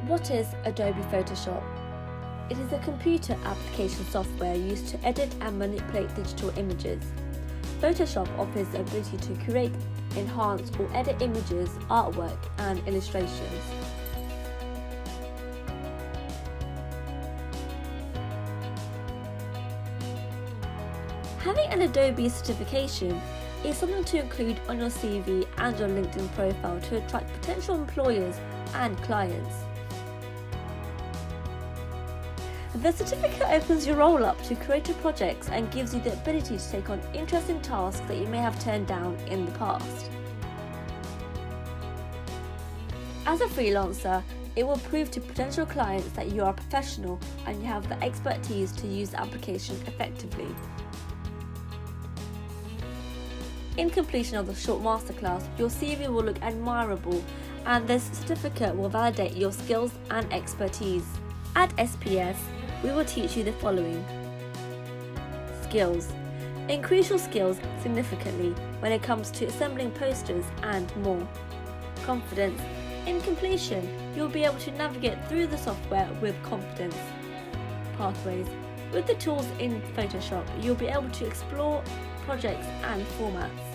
What is Adobe Photoshop? It is a computer application software used to edit and manipulate digital images. Photoshop offers the ability to create, enhance or edit images, artwork and illustrations. Having an Adobe certification is something to include on your CV and your LinkedIn profile to attract potential employers and clients. The certificate opens your role up to creative projects and gives you the ability to take on interesting tasks that you may have turned down in the past. As a freelancer, it will prove to potential clients that you are a professional and you have the expertise to use the application effectively. In completion of the short masterclass, your CV will look admirable and this certificate will validate your skills and expertise. At SPS, we will teach you the following. Skills. Increase your skills significantly when it comes to assembling posters and more. Confidence. In completion, you'll be able to navigate through the software with confidence. Pathways. With the tools in Photoshop, you'll be able to explore projects and formats.